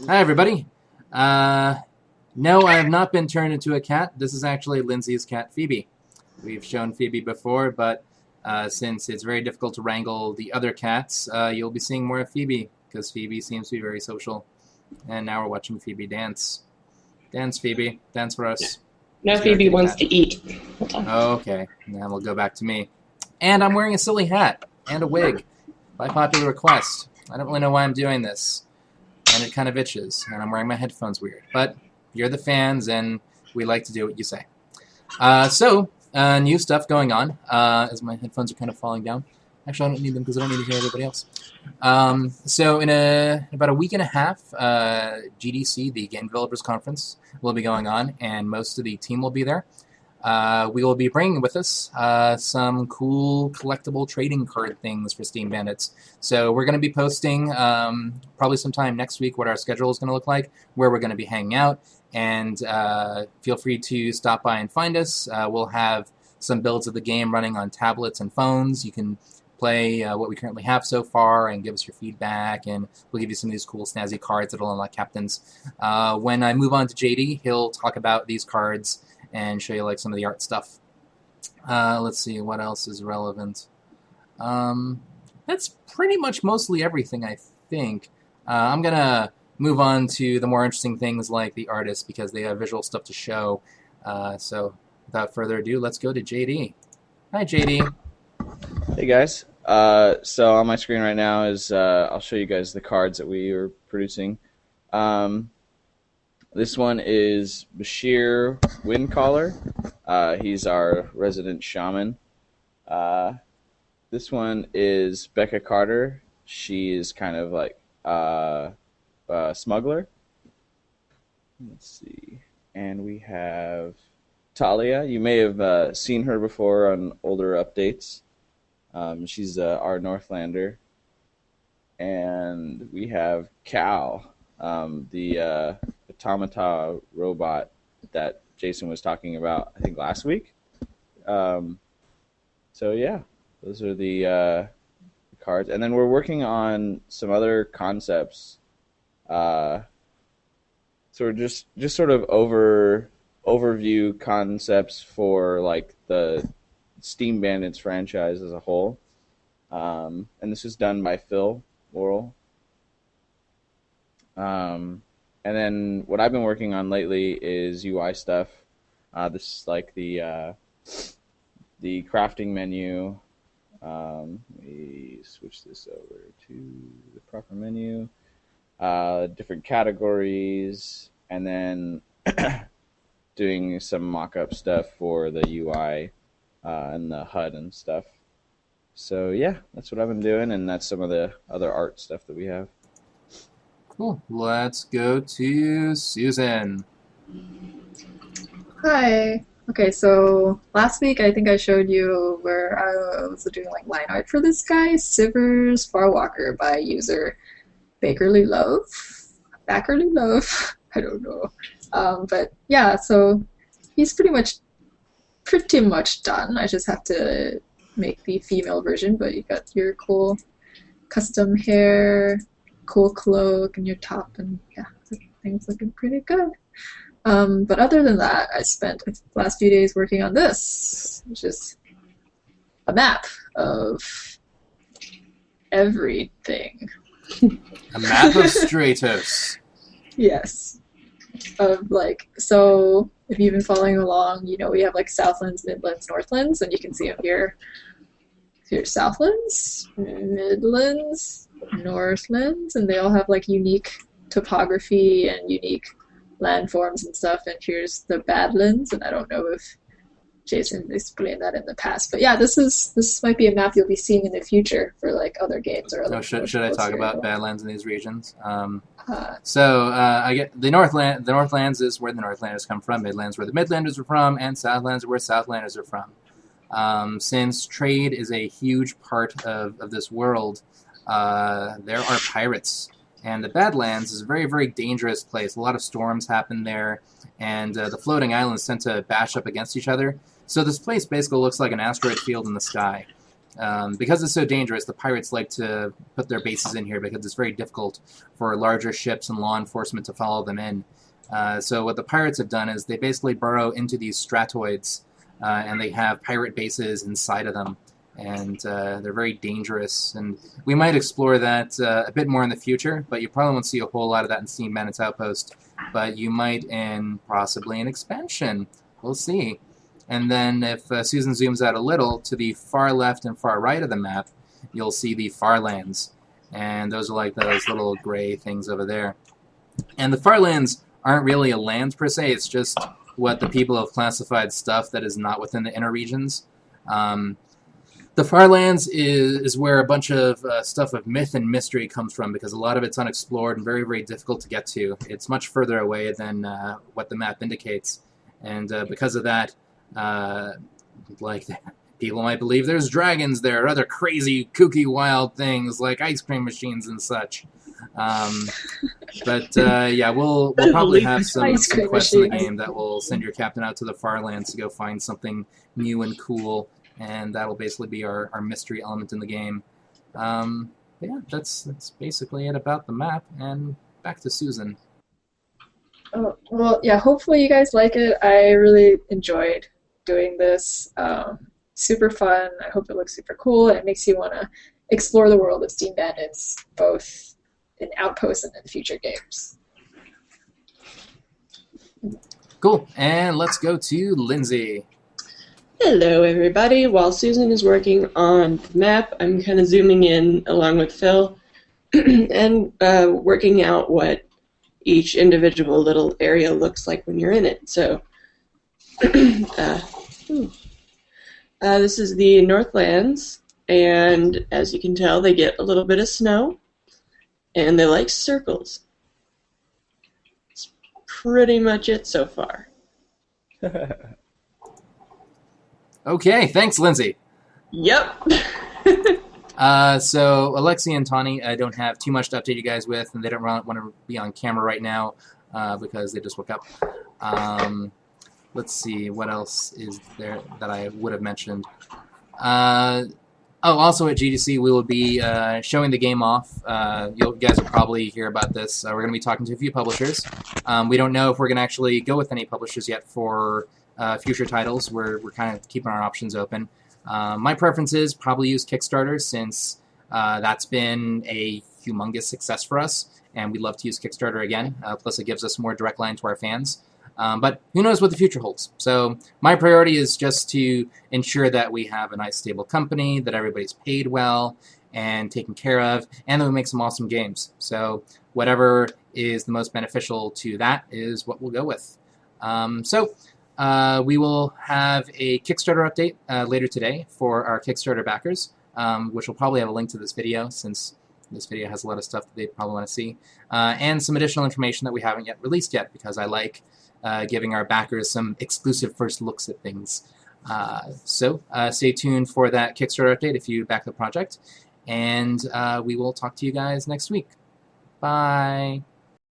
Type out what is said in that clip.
Hi, everybody. No, I have not been turned into a cat. This is actually Lindsay's cat, Phoebe. We've shown Phoebe before, but since it's very difficult to wrangle the other cats, you'll be seeing more of Phoebe, because Phoebe seems to be very social. And now we're watching Phoebe dance. Dance, Phoebe. Dance for us. Now Phoebe wants to eat. Okay, now we'll go back to me. And I'm wearing a silly hat and a wig by popular request. I don't really know why I'm doing this. And it kind of itches, and I'm wearing my headphones weird. But you're the fans, and we like to do what you say. New stuff going on, as my headphones are kind of falling down. Actually, I don't need them because I don't need to hear everybody else. In about a week and a half, GDC, the Game Developers Conference, will be going on, and most of the team will be there. We will be bringing with us some cool collectible trading card things for Steam Bandits. So we're going to be posting probably sometime next week what our schedule is going to look like, where we're going to be hanging out, and feel free to stop by and find us. We'll have some builds of the game running on tablets and phones. You can play what we currently have so far and give us your feedback, and we'll give you some of these cool snazzy cards that'll unlock captains. When I move on to JD, he'll talk about these cards and show you like some of the art stuff. Let's see, what else is relevant. That's pretty much mostly everything, I think. I'm going to move on to the more interesting things like the artists because they have visual stuff to show. So without further ado, let's go to JD. Hi, JD. Hey, guys. So on my screen right now is I'll show you guys the cards that we are producing. This one is Bashir Windcaller. He's our resident shaman. This one is Becca Carter. She is kind of like a smuggler. Let's see. And we have Talia. You may have seen her before on older updates. She's our Northlander. And we have Cal, the automata robot that Jason was talking about, I think, last week. So yeah, those are the cards. And then we're working on some other concepts. So we're just sort of overview concepts for like the Steam Bandits franchise as a whole. And this is done by Phil Worrell. And then what I've been working on lately is UI stuff. This is like the crafting menu. We switch this over to the proper menu. Different categories, and then doing some mock-up stuff for the UI and the HUD and stuff. So yeah, that's what I've been doing, and that's some of the other art stuff that we have. Cool. Let's go to Susan. Hi. Okay, so last week I think I showed you where I was doing like line art for this guy, Sivers Farwalker by user Bakerly Love. Backerly Love. I don't know. But yeah, so he's pretty much done. I just have to make the female version, but you got your cool custom hair, cool cloak, and your top, and yeah, things looking pretty good. But other than that, I spent the last few days working on this, which is a map of everything. A map of Stratos. Yes. So if you've been following along, you know we have like Southlands, Midlands, Northlands, and you can see them here. Here's Southlands, Midlands, Northlands, and they all have like unique topography and unique landforms and stuff. And here's the Badlands, and I don't know if Jason explained that in the past, but yeah, this might be a map you'll be seeing in the future for like other games or other. Should I talk about Badlands in these regions? I get the Northlands is where the Northlanders come from, Midlands where the Midlanders are from, and Southlands are where Southlanders are from. Since trade is a huge part of this world, there are pirates. And the Badlands is a very, very dangerous place. A lot of storms happen there, and the floating islands tend to bash up against each other. So this place basically looks like an asteroid field in the sky. Because it's so dangerous, the pirates like to put their bases in here because it's very difficult for larger ships and law enforcement to follow them in. So what the pirates have done is they basically burrow into these stratoids, and they have pirate bases inside of them. And they're very dangerous. And we might explore that a bit more in the future, but you probably won't see a whole lot of that in Steam Bandit's Outpost. But you might in possibly an expansion. We'll see. And then if Susan zooms out a little, to the far left and far right of the map, you'll see the Farlands. And those are like those little gray things over there. And the Farlands aren't really a land per se, it's just what the people have classified stuff that is not within the inner regions. The Farlands is where a bunch of stuff of myth and mystery comes from, because a lot of it's unexplored and very, very difficult to get to. It's much further away than what the map indicates. And because of that, people might believe there's dragons there, or other crazy, kooky, wild things like ice cream machines and such. Yeah, we'll probably have some quests in the game that will send your captain out to the Farlands to go find something new and cool, and that'll basically be our mystery element in the game. Yeah, that's basically it about the map, and back to Susan. Oh, well, yeah, hopefully you guys like it. I really enjoyed doing this. Super fun. I hope it looks super cool, and it makes you want to explore the world of Steam Bandits, both in Outpost and in future games. Cool, and let's go to Lindsay. Hello, everybody. While Susan is working on the map, I'm kind of zooming in along with Phil and working out what each individual little area looks like when you're in it. So, this is the Northlands, and as you can tell, they get a little bit of snow, and they like circles. That's pretty much it so far. Okay, thanks, Lindsay. Yep. So Alexi and Tawny don't have too much to update you guys with, and they don't want to be on camera right now because they just woke up. Let's see, what else is there that I would have mentioned? Also at GDC, we will be showing the game off. You guys will probably hear about this. We're going to be talking to a few publishers. We don't know if we're going to actually go with any publishers yet for future titles. We're kind of keeping our options open. My preference is probably use Kickstarter, since that's been a humongous success for us, and we'd love to use Kickstarter again. Plus, it gives us more direct line to our fans. But who knows what the future holds. So my priority is just to ensure that we have a nice, stable company, that everybody's paid well and taken care of, and that we make some awesome games. So whatever is the most beneficial to that is what we'll go with. We will have a Kickstarter update later today for our Kickstarter backers, which will probably have a link to this video, since this video has a lot of stuff that they'd probably want to see, and some additional information that we haven't yet released yet, because I like giving our backers some exclusive first looks at things. Stay tuned for that Kickstarter update if you back the project, and we will talk to you guys next week. Bye!